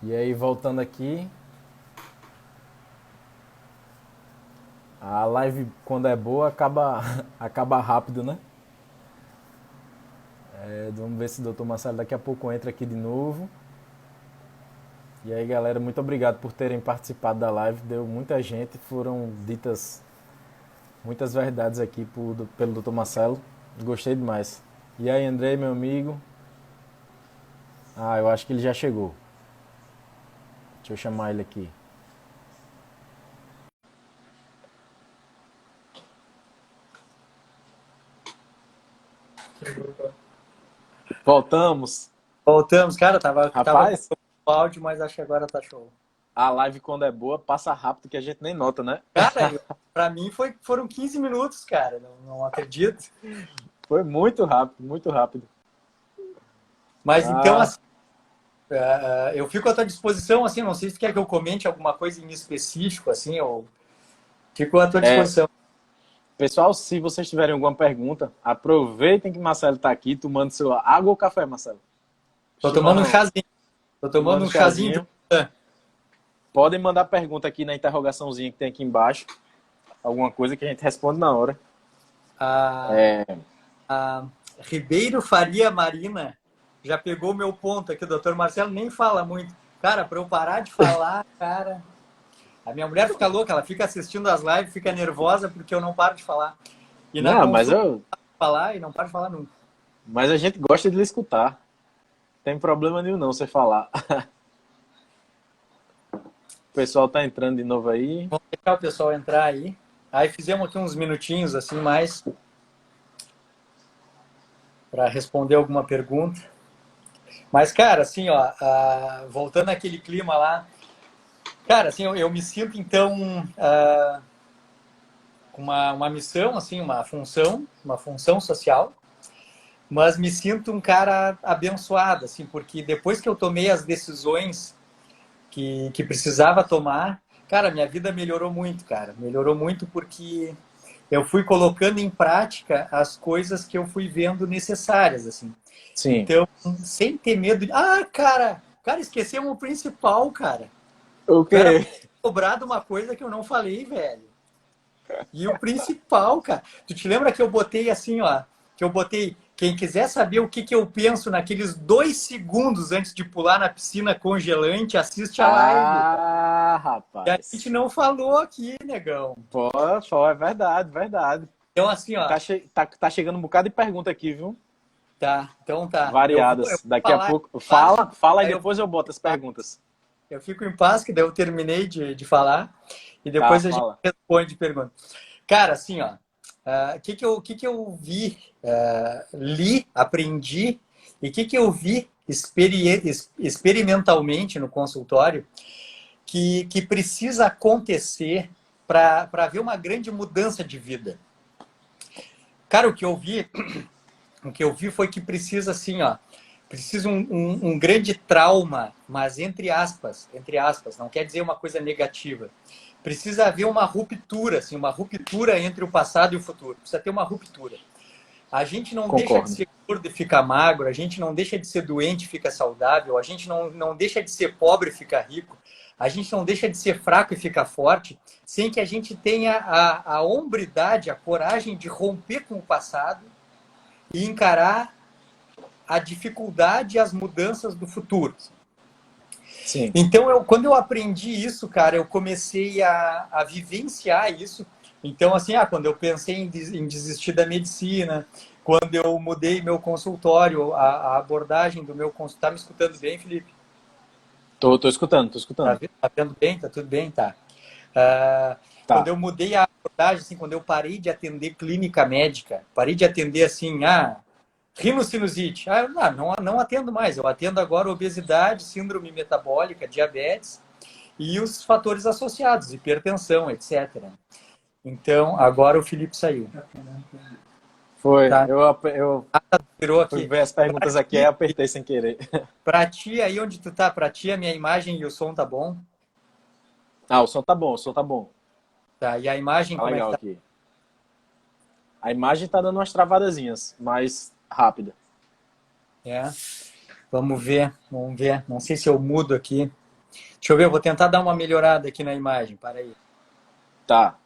E aí, voltando aqui, a live, quando é boa, acaba, acaba rápido, né? Vamos ver se o Dr. Marcelo daqui a pouco entra aqui de novo. E aí, galera, muito obrigado por terem participado da live. Deu muita gente, foram ditas muitas verdades aqui pelo Dr. Marcelo. Gostei demais. E aí, Andrei, meu amigo? Ah, eu acho que ele já chegou. Deixa eu chamar ele aqui. Voltamos. Voltamos, cara, tava com Rapaz, o áudio, mas acho que agora tá show. a live quando é boa passa rápido que a gente nem nota, né? Cara, pra mim foram 15 minutos, cara, não acredito. Foi muito rápido, muito rápido. Mas então, Ah, assim, eu fico à tua disposição, assim, não sei se tu quer que eu comente alguma coisa em específico, assim, eu fico à tua disposição. pessoal, se vocês tiverem alguma pergunta, aproveitem que Marcelo está aqui, tomando sua água ou café, Marcelo? Tô tomando um Chimarrão. chazinho, tô tomando Tomando um chazinho de chazinho. manhã. Podem mandar pergunta aqui na interrogaçãozinha que tem aqui embaixo. Alguma coisa que a gente responde na hora. A, a Ribeiro Faria Marina já pegou o meu ponto aqui, o doutor Marcelo nem fala muito. Cara, para eu parar de falar, cara, a minha mulher fica louca, ela fica assistindo as lives, fica nervosa porque eu não paro de falar. E na Não, consulta, falar e não paro de falar nunca. mas a gente gosta de lhe escutar. Não tem problema nenhum não você falar. O pessoal tá entrando de novo aí. Vamos deixar o pessoal entrar aí. Aí fizemos aqui uns minutinhos assim mais para responder alguma pergunta. Mas, cara, assim, ó, voltando àquele clima lá, cara, assim, eu me sinto então com uma missão, assim, uma função social, mas me sinto um cara abençoado, assim, porque depois que eu tomei as decisões que precisava tomar, cara, minha vida melhorou muito, cara. Melhorou muito porque eu fui colocando em prática as coisas que eu fui vendo necessárias, assim. Sim. Então, sem ter medo de... cara, esquecemos o principal, cara. O Cara, quê? cobrado uma coisa que eu não falei, velho. E o principal, cara, tu te lembra que eu botei assim, ó, que eu botei, quem quiser saber o que, que eu penso naqueles 2 segundos antes de pular na piscina congelante, assiste a live. Ah, E a gente rapaz. não falou aqui, negão. Pô, pô, é verdade, verdade. Então, assim, ó, Tá chegando um bocado de pergunta aqui, viu? tá, então tá. Eu Variadas. vou Daqui a falar em pouco. paz, Fala e aí depois eu boto as perguntas. eu fico em paz, que daí eu terminei de falar, e Tá, depois a gente fala. responde pergunta. Cara, assim, ó, o que que eu vi, li, aprendi, e o que que eu vi experimentalmente no consultório que precisa acontecer para ver uma grande mudança de vida. Cara, o que eu vi foi que precisa assim, ó, precisa um grande trauma, mas entre aspas, não quer dizer uma coisa negativa. Precisa haver uma ruptura, assim, uma ruptura entre o passado e o futuro. Precisa ter uma ruptura. A gente não deixa de Concordo. ser gordo e ficar magro, a gente não deixa de ser doente e fica saudável, a gente não deixa de ser pobre e ficar rico, a gente não deixa de ser fraco e ficar forte, sem que a gente tenha a hombridade, a coragem de romper com o passado e encarar a dificuldade e as mudanças do futuro. Sim. Então, quando eu aprendi isso, cara, eu comecei a vivenciar isso. Então, assim, quando eu pensei em desistir da medicina, quando eu mudei meu consultório, a abordagem do meu consultório. Tá me escutando bem, Felipe? Tô escutando, tô Tá, escutando. tá vendo bem? Tá tudo bem? Tá. Quando Tá. eu mudei a abordagem, assim, quando eu parei de atender clínica médica, parei de atender assim, rinocinusite. Eu não atendo mais. Eu atendo agora obesidade, síndrome metabólica, diabetes e os fatores associados, hipertensão, etc. Então, agora o Felipe saiu. Foi. Tá? Eu Virou fui aqui. ver as perguntas aqui e apertei sem querer. Pra ti, aí onde tu tá, pra ti a minha imagem e o som tá bom? Ah, o som tá bom, o som tá bom. Tá, e a imagem Tá como é que legal tá? aqui. A imagem tá dando umas travadazinhas, mais rápida. É. Vamos ver. Não sei se eu mudo aqui. Deixa eu ver, eu vou tentar dar uma melhorada aqui na imagem. Para aí. Tá.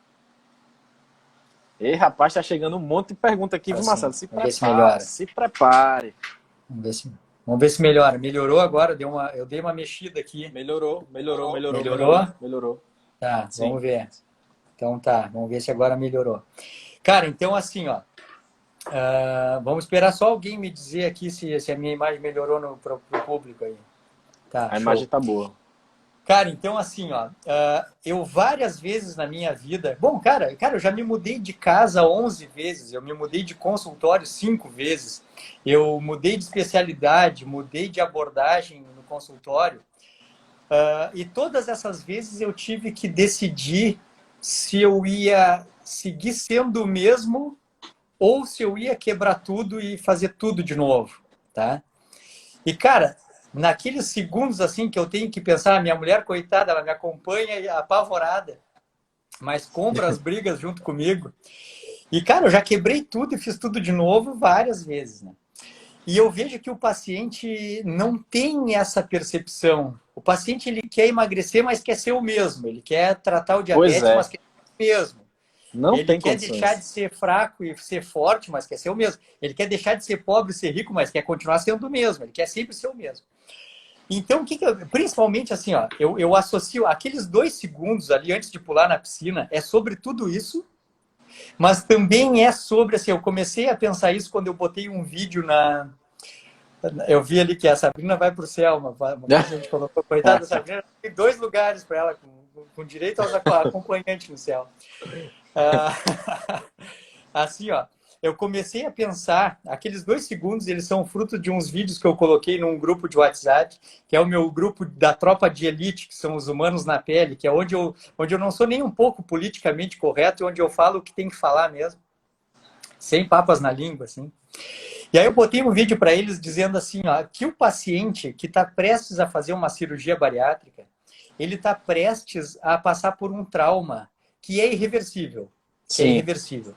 Ei, rapaz, tá chegando um monte de pergunta aqui, viu, Assim, Marcelo? Se vamos ver se prepare, melhora. se prepare. Vamos ver se melhora. Melhorou agora? Eu dei uma mexida aqui. Melhorou? Melhorou? Tá, Sim. vamos ver. Então tá, vamos ver se agora melhorou. Cara, então assim, ó. Vamos esperar só alguém me dizer aqui se a minha imagem melhorou pro público aí. Tá, A imagem tá boa. Cara, então assim, ó, eu várias vezes na minha vida... Bom, cara, eu já me mudei de casa 11 vezes, eu me mudei de consultório 5 vezes, eu mudei de especialidade, mudei de abordagem no consultório, e todas essas vezes eu tive que decidir se eu ia seguir sendo o mesmo ou se eu ia quebrar tudo e fazer tudo de novo, tá? E, cara, naqueles segundos assim que eu tenho que pensar, minha mulher, coitada, ela me acompanha apavorada, mas compra as brigas junto comigo. E, cara, eu já quebrei tudo e fiz tudo de novo várias vezes, né? E eu vejo que o paciente não tem essa percepção. O paciente, ele quer emagrecer, mas quer ser o mesmo. Ele quer tratar o diabetes, mas quer ser o mesmo. Não Ele tem quer condições. deixar de ser fraco e ser forte, mas quer ser o mesmo. Ele quer deixar de ser pobre e ser rico, mas quer continuar sendo o mesmo. Ele quer sempre ser o mesmo. Então, principalmente assim, ó, eu associo aqueles 2 segundos ali antes de pular na piscina, é sobre tudo isso, mas também é sobre, assim, eu comecei a pensar isso quando eu botei um vídeo eu vi ali que a Sabrina vai para o céu, uma coisa que a gente colocou, coitada da Sabrina, tem 2 lugares para ela, com direito aos acompanhantes no céu. Assim, ó, eu comecei a pensar, aqueles 2 segundos, eles são fruto de uns vídeos que eu coloquei num grupo de WhatsApp, que é o meu grupo da tropa de elite, que são os humanos na pele, que é onde eu não sou nem um pouco politicamente correto, e onde eu falo o que tem que falar mesmo, sem papas na língua, assim. E aí eu botei um vídeo para eles dizendo assim, ó, que o paciente que está prestes a fazer uma cirurgia bariátrica, ele está prestes a passar por um trauma que é irreversível. Que é irreversível.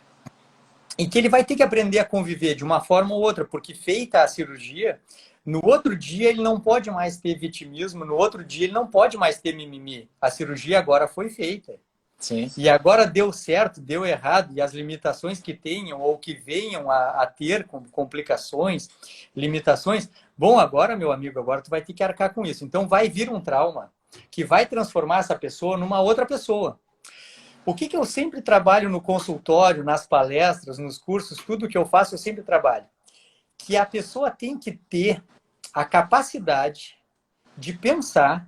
E que ele vai ter que aprender a conviver de uma forma ou outra, porque feita a cirurgia, no outro dia ele não pode mais ter vitimismo, no outro dia ele não pode mais ter mimimi. A cirurgia agora foi feita. Sim. E agora deu certo, deu errado, e as limitações que tenham ou que venham a ter complicações, limitações, bom, agora, meu amigo, agora tu vai ter que arcar com isso. Então vai vir um trauma que vai transformar essa pessoa numa outra pessoa. O que eu sempre trabalho no consultório, nas palestras, nos cursos, tudo que eu faço, eu sempre trabalho. Que a pessoa tem que ter a capacidade de pensar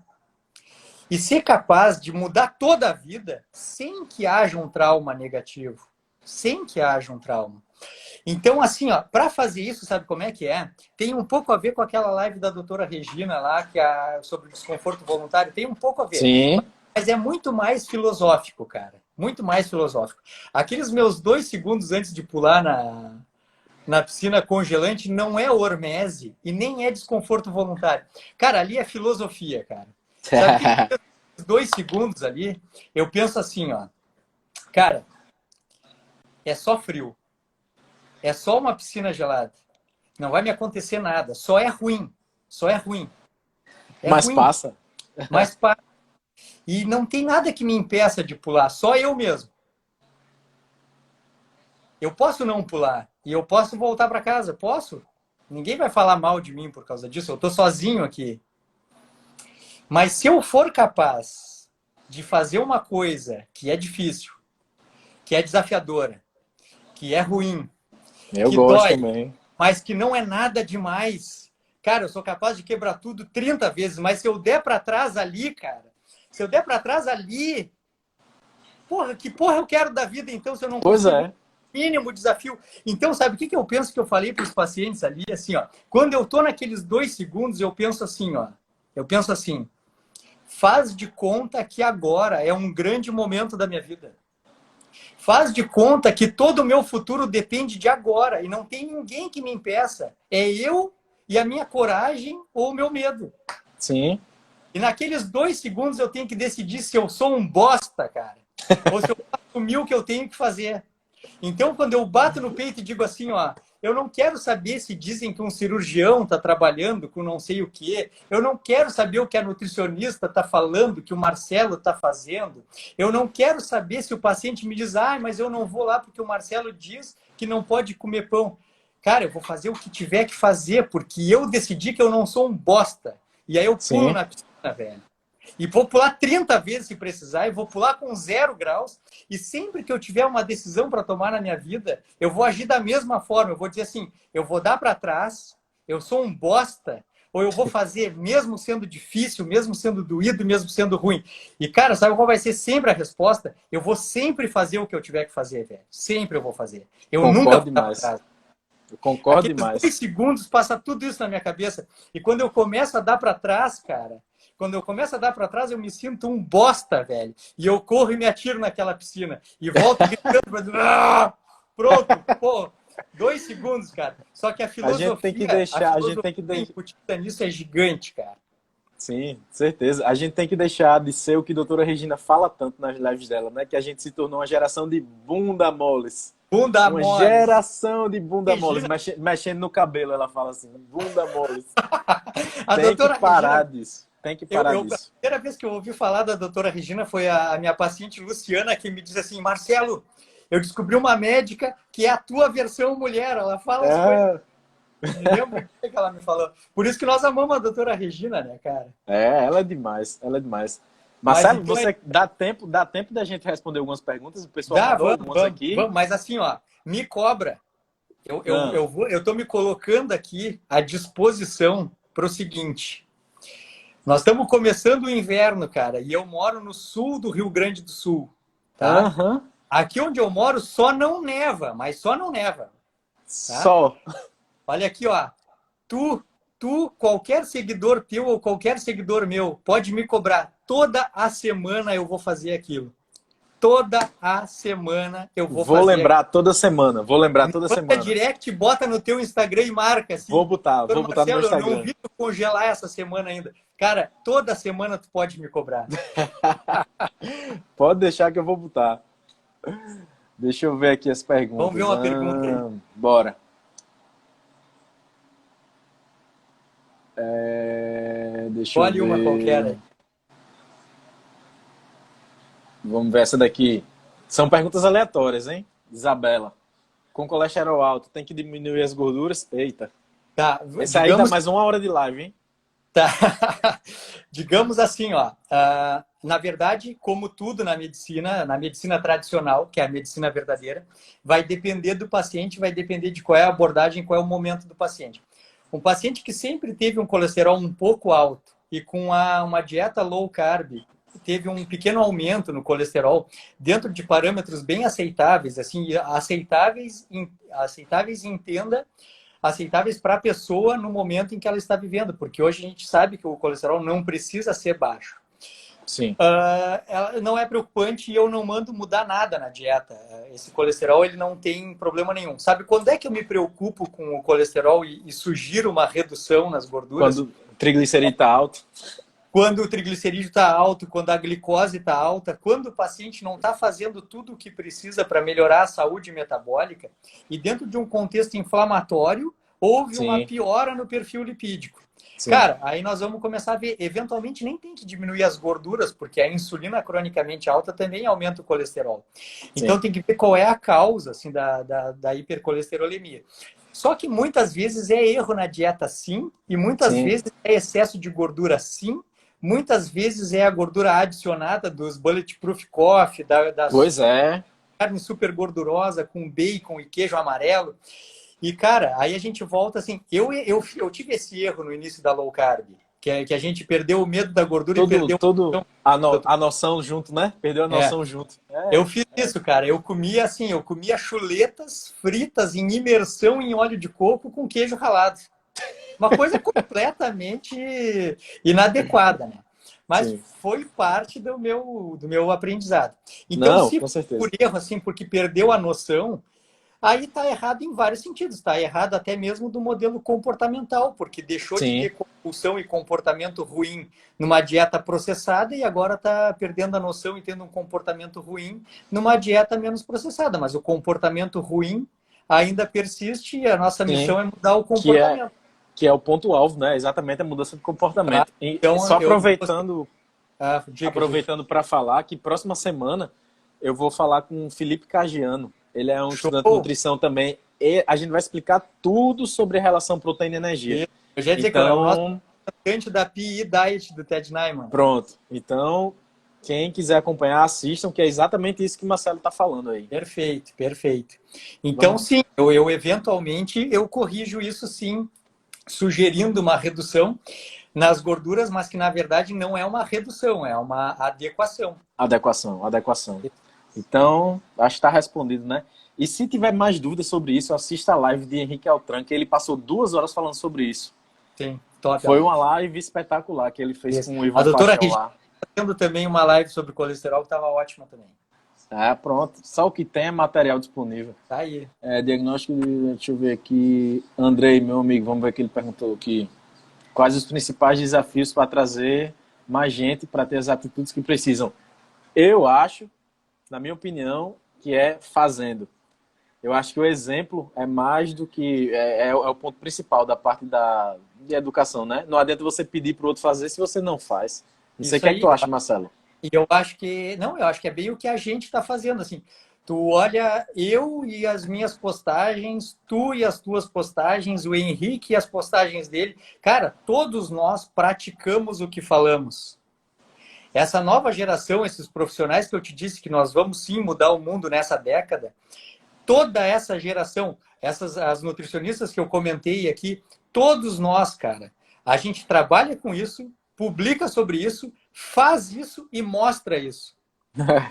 e ser capaz de mudar toda a vida sem que haja um trauma negativo. Sem que haja um trauma. Então, assim, ó, para fazer isso, sabe como é que é? Tem um pouco a ver com aquela live da doutora Regina lá, que sobre o desconforto voluntário, tem um pouco a ver. Sim. Mas é muito mais filosófico, cara. Muito mais filosófico. Aqueles meus 2 segundos antes de pular na piscina congelante não é hormese e nem é desconforto voluntário. Cara, ali é filosofia, cara. Sabe que 2 segundos ali, eu penso assim, ó. Cara, é só frio. É só uma piscina gelada. Não vai me acontecer nada. Só é ruim. Só é ruim. Mas ruim. Passa. Mas passa. E não tem nada que me impeça de pular. Só eu mesmo. Eu posso não pular. E eu posso voltar para casa. Posso. Ninguém vai falar mal de mim por causa disso. Eu estou sozinho aqui. Mas se eu for capaz de fazer uma coisa que é difícil, que é desafiadora, que é ruim, eu que gosto dói, também, mas que não é nada demais, cara, eu sou capaz de quebrar tudo 30 vezes, mas se eu der para trás ali, cara, se eu der para trás ali, porra, que porra eu quero da vida então se eu não consigo mínimo desafio? Então, sabe o que eu penso que eu falei para os pacientes ali, assim, ó, quando eu tô naqueles 2 segundos, eu penso assim, ó, faz de conta que agora é um grande momento da minha vida. Faz de conta que todo o meu futuro depende de agora e não tem ninguém que me impeça. É eu e a minha coragem ou o meu medo. Sim. E naqueles 2 segundos eu tenho que decidir se eu sou um bosta, cara, ou se eu faço o que eu tenho que fazer. Então, quando eu bato no peito e digo assim, ó, Eu não quero saber se dizem que um cirurgião está trabalhando com não sei o quê. Eu não quero saber o que a nutricionista está falando, que o Marcelo está fazendo. Eu não quero saber se o paciente me diz, mas eu não vou lá porque o Marcelo diz que não pode comer pão. Cara, eu vou fazer o que tiver que fazer, porque eu decidi que eu não sou um bosta. E aí eu pulo na piscina, velho. E vou pular 30 vezes se precisar, e vou pular com 0 graus. E sempre que eu tiver uma decisão para tomar na minha vida, eu vou agir da mesma forma. Eu vou dizer assim, eu vou dar para trás, eu sou um bosta, ou eu vou fazer mesmo sendo difícil, mesmo sendo doído, mesmo sendo ruim. E, cara, sabe qual vai ser sempre a resposta? Eu vou sempre fazer o que eu tiver que fazer, velho. Sempre eu vou fazer. Eu nunca vou dar para trás. Eu concordo Aqueles demais. 2 segundos passa tudo isso na minha cabeça. E quando eu começo a dar para trás, cara, quando eu começo a dar para trás, eu me sinto um bosta, velho. E eu corro e me atiro naquela piscina. E volto gritando. Pronto, pô. 2 segundos, cara. Só que a filosofia... A gente tem que deixar... A gente tem que deixar... nisso é gigante, cara. Sim, certeza. A gente tem que deixar de ser o que a doutora Regina fala tanto nas lives dela, né? Que a gente se tornou uma geração de bunda moles. Bunda moles. Uma geração de bunda moles. Mexendo no cabelo, ela fala assim. Bunda moles. Tem que parar disso. Tem que parar disso. A primeira vez que eu ouvi falar da doutora Regina foi a minha paciente Luciana, que me diz assim, Marcelo, eu descobri uma médica que é a tua versão mulher. Ela fala as coisas. Me lembro o que ela me falou. Por isso que nós amamos a doutora Regina, né, cara? Ela é demais. Ela é demais. Marcelo, dá tempo da gente responder algumas perguntas? O pessoal mandou algumas aqui. Vamos, mas assim, ó, me cobra. Eu tô me colocando aqui à disposição para o seguinte. Nós estamos começando o inverno, cara, e eu moro no sul do Rio Grande do Sul, tá? Uhum. Aqui onde eu moro só não neva, mas só não neva. Tá? Só. Olha aqui, ó. Tu, qualquer seguidor teu ou qualquer seguidor meu, pode me cobrar. Toda a semana eu vou fazer aquilo. Toda a semana eu vou fazer. Vou lembrar toda semana. Manda direct, bota no teu Instagram e marca. Assim, vou botar no meu Instagram. Eu não vi tu congelar essa semana ainda. Cara, toda semana tu pode me cobrar. Pode deixar que eu vou botar. Deixa eu ver aqui as perguntas. Vamos ver uma pergunta aí. Bora. Deixa Escolhe eu ver. uma qualquer aí. Vamos ver essa daqui. São perguntas aleatórias, hein? Isabela. Com colesterol alto, tem que diminuir as gorduras? Eita. Tá. Essa aí dá mais 1 hora de live, hein? Tá. Digamos assim, ó. Na verdade, como tudo na medicina tradicional, que é a medicina verdadeira, vai depender do paciente, vai depender de qual é a abordagem, qual é o momento do paciente. Um paciente que sempre teve um colesterol um pouco alto e com uma dieta low carb, teve um pequeno aumento no colesterol dentro de parâmetros bem aceitáveis, assim, aceitáveis entenda, aceitáveis para a pessoa no momento em que ela está vivendo, porque hoje a gente sabe que o colesterol não precisa ser baixo. Sim. Ela não é preocupante e eu não mando mudar nada na dieta. Esse colesterol ele não tem problema nenhum. Sabe quando é que eu me preocupo com o colesterol e sugiro uma redução nas gorduras? Quando o triglicerídeo está alto. Quando o triglicerídeo está alto, quando a glicose está alta, quando o paciente não está fazendo tudo o que precisa para melhorar a saúde metabólica e dentro de um contexto inflamatório, houve uma piora no perfil lipídico. Sim. Cara, aí nós vamos começar a ver, eventualmente nem tem que diminuir as gorduras, porque a insulina cronicamente alta também aumenta o colesterol. Então tem que ver qual é a causa assim, da hipercolesterolemia. Só que muitas vezes é erro na dieta sim, e muitas vezes é excesso de gordura sim, muitas vezes é a gordura adicionada dos Bulletproof Coffee, da carne super gordurosa com bacon e queijo amarelo. E, cara, aí a gente volta assim... Eu tive esse erro no início da low carb, que a gente perdeu o medo da gordura e perdeu... a noção junto, né? Perdeu a noção junto. Eu fiz isso, cara. Eu comia chuletas fritas em imersão em óleo de coco com queijo ralado. Uma coisa completamente inadequada, né? Mas foi parte do meu aprendizado. Então, com certeza. Por erro, assim, porque perdeu a noção... Aí está errado em vários sentidos. Está errado até mesmo do modelo comportamental, porque deixou de ter compulsão e comportamento ruim numa dieta processada e agora está perdendo a noção e tendo um comportamento ruim numa dieta menos processada. Mas o comportamento ruim ainda persiste e a nossa Sim. missão é mudar o Que é, comportamento. que é o ponto-alvo, né? Exatamente a mudança de comportamento. E Então, só eu... diga. aproveitando para falar que próxima semana eu vou falar com o Felipe Cagiano. Ele é um estudante de Show! nutrição também. E a gente vai explicar tudo sobre a relação proteína e energia. Eu já ia dizer que é o nosso Então, representante da PE Diet do Ted Naiman. pronto. Então, quem quiser acompanhar, assistam, que é exatamente isso que o Marcelo está falando aí. Perfeito, perfeito. Então, Vamos. sim, eu eventualmente eu corrijo isso sim, sugerindo uma redução nas gorduras, mas que na verdade não é uma redução, é uma adequação. Adequação. Então, acho que está respondido, né? E se tiver mais dúvidas sobre isso, assista a live de Henrique Altran, que ele passou 2 horas falando sobre isso. Sim, top. Foi uma live espetacular que ele fez Isso. com o Ivan A doutora Paixão Regina lá. está tendo também uma live sobre colesterol que estava ótima também. Pronto. Só o que tem é material disponível. Tá aí. Diagnóstico, deixa eu ver aqui. Andrei, meu amigo, vamos ver o que ele perguntou aqui. Quais os principais desafios para trazer mais gente para ter as atitudes que precisam? Eu acho, na minha opinião, que é fazendo. Eu acho que o exemplo é mais do que... É o ponto principal da parte de educação, né? Não adianta você pedir para o outro fazer se você não faz. Não sei o que é que tu acha, Marcelo. E eu acho que... Não, eu acho que é bem o que a gente está fazendo, assim. Tu olha, eu e as minhas postagens, tu e as tuas postagens, o Henrique e as postagens dele. Cara, todos nós praticamos o que falamos. Essa nova geração, esses profissionais que eu te disse que nós vamos sim mudar o mundo nessa década, toda essa geração, as nutricionistas que eu comentei aqui, todos nós, cara, a gente trabalha com isso, publica sobre isso, faz isso e mostra isso.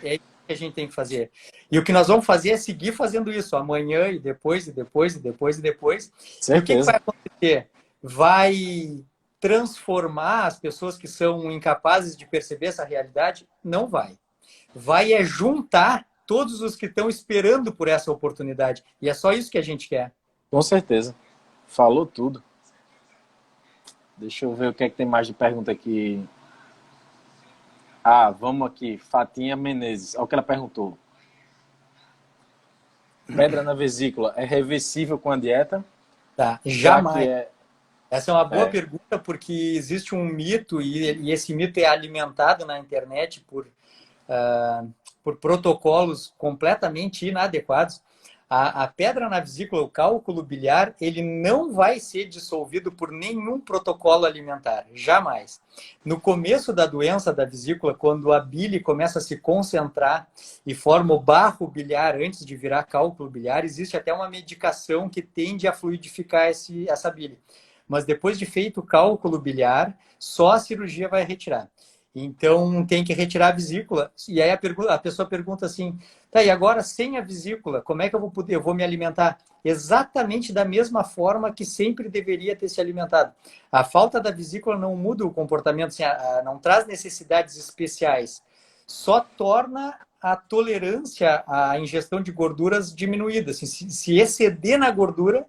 É isso que a gente tem que fazer. E o que nós vamos fazer é seguir fazendo isso amanhã e depois, e depois, e depois, e depois. Certeza. E o que vai acontecer? Vai transformar as pessoas que são incapazes de perceber essa realidade? Não vai. Vai é juntar todos os que estão esperando por essa oportunidade. E é só isso que a gente quer. Com certeza. Falou tudo. Deixa eu ver o que é que tem mais de pergunta aqui. Vamos aqui. Fatinha Menezes. Olha o que ela perguntou. Pedra na vesícula é reversível com a dieta? Tá, jamais. Já que Essa é uma boa pergunta, porque existe um mito, e esse mito é alimentado na internet por protocolos completamente inadequados. A pedra na vesícula, o cálculo biliar, ele não vai ser dissolvido por nenhum protocolo alimentar, jamais. No começo da doença da vesícula, quando a bile começa a se concentrar e forma o barro biliar antes de virar cálculo biliar, existe até uma medicação que tende a fluidificar essa bile. Mas depois de feito o cálculo biliar, só a cirurgia vai retirar. Então, tem que retirar a vesícula. E aí a pessoa pergunta assim, tá, e agora sem a vesícula, como é que eu vou me alimentar? Exatamente da mesma forma que sempre deveria ter se alimentado. A falta da vesícula não muda o comportamento, assim, não traz necessidades especiais. Só torna a tolerância à ingestão de gorduras diminuída. Assim, se exceder na gordura,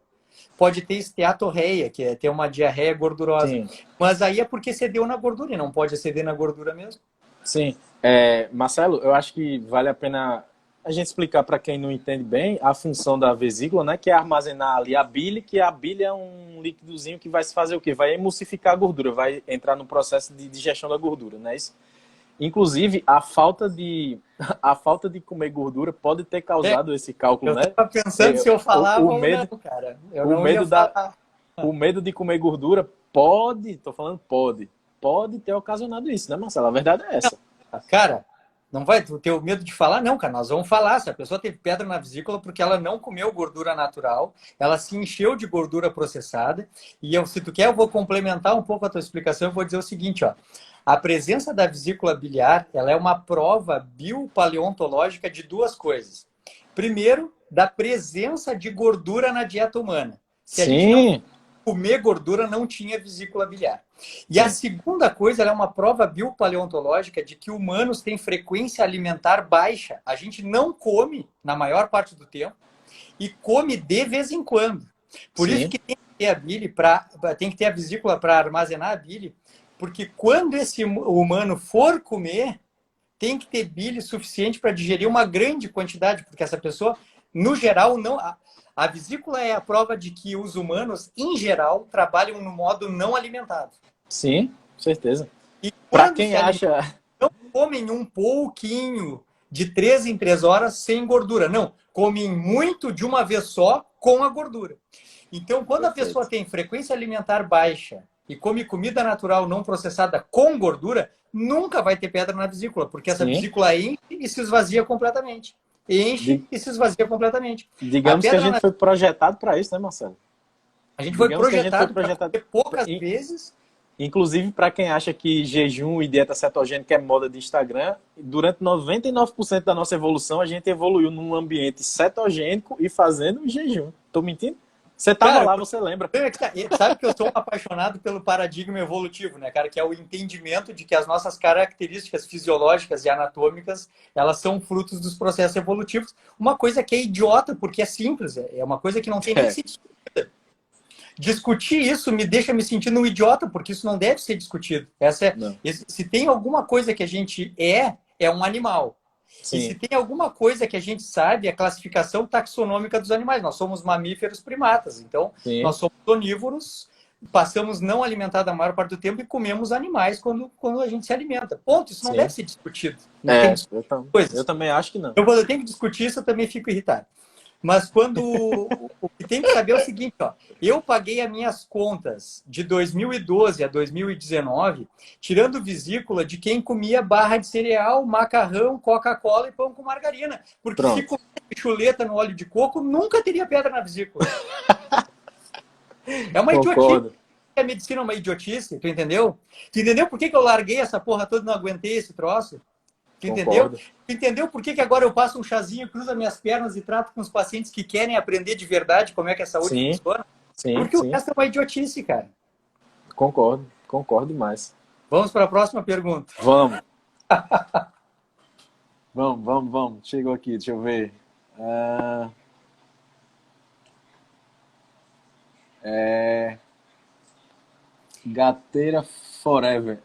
pode ter esteatorreia, que é ter uma diarreia gordurosa. Sim. Mas aí é porque cedeu na gordura e não pode exceder na gordura mesmo. Sim. Marcelo, eu acho que vale a pena a gente explicar para quem não entende bem a função da vesícula, né? Que é armazenar ali a bile, que a bile é um líquidozinho que vai se fazer o quê? Vai emulsificar a gordura, vai entrar no processo de digestão da gordura, não é isso? Inclusive, a falta de comer gordura pode ter causado esse cálculo, né? Eu estava pensando se eu falava ou não, cara. O medo de comer gordura pode ter ocasionado isso, né, Marcelo? A verdade é essa. Cara, não vai ter o medo de falar? Não, cara, nós vamos falar. Se a pessoa teve pedra na vesícula porque ela não comeu gordura natural, ela se encheu de gordura processada, e se tu quer, eu vou complementar um pouco a tua explicação, eu vou dizer o seguinte, ó. A presença da vesícula biliar, ela é uma prova biopaleontológica de duas coisas. Primeiro, da presença de gordura na dieta humana. Se a gente não comer gordura, não tinha vesícula biliar. E a segunda coisa, ela é uma prova biopaleontológica de que humanos têm frequência alimentar baixa. A gente não come na maior parte do tempo e come de vez em quando. Por isso que tem que ter a bile tem que ter a vesícula para armazenar a bile. Porque quando esse humano for comer, tem que ter bile suficiente para digerir uma grande quantidade, porque essa pessoa no geral, não. A vesícula é a prova de que os humanos, em geral, trabalham no modo não alimentado. Sim, com certeza. E Para quando quem se acha. não comem um pouquinho de 3 em 3 horas sem gordura. Não, comem muito de uma vez só com a gordura. Então, quando a Perfeito. pessoa tem frequência alimentar baixa e come comida natural não processada com gordura, nunca vai ter pedra na vesícula, porque essa Sim. vesícula enche e se esvazia completamente. Enche e se esvazia completamente. Digamos que a gente foi projetado para isso, né, Marcelo? A gente foi projetado para projetado poucas vezes. Inclusive, para quem acha que jejum e dieta cetogênica é moda de Instagram, durante 99% da nossa evolução, a gente evoluiu num ambiente cetogênico e fazendo jejum. Tô mentindo? Você estava lá, você lembra? Sabe que eu sou um apaixonado pelo paradigma evolutivo, né, cara? Que é o entendimento de que as nossas características fisiológicas e anatômicas, elas são frutos dos processos evolutivos. Uma coisa que é idiota, porque é simples, é uma coisa que não tem nem sentido. Discutir isso me deixa me sentindo um idiota, porque isso não deve ser discutido. Se tem alguma coisa que a gente é um animal. Sim. E se tem alguma coisa que a gente sabe, é a classificação taxonômica dos animais. Nós somos mamíferos primatas. Então, sim, nós somos onívoros, passamos não alimentados a maior parte do tempo e comemos animais quando a gente se alimenta. Ponto. Isso não deve ser discutido. Não tem eu também acho que não. Então, quando eu tenho que discutir isso, eu também fico irritado. Mas quando o que tem que saber é o seguinte, ó, eu paguei as minhas contas de 2012 a 2019, tirando vesícula de quem comia barra de cereal, macarrão, Coca-Cola e pão com margarina. Porque se comer chuleta no óleo de coco, nunca teria pedra na vesícula. É uma idiotice. A medicina é uma idiotice, tu entendeu? Tu entendeu por que eu larguei essa porra toda e não aguentei esse troço? Tu entendeu? Tu entendeu por que agora eu passo um chazinho, cruzo as minhas pernas e trato com os pacientes que querem aprender de verdade como é que a saúde funciona? Porque o resto é uma idiotice, cara. Concordo demais. Vamos para a próxima pergunta. Vamos. Vamos. Chegou aqui, deixa eu ver. Gateira Forever.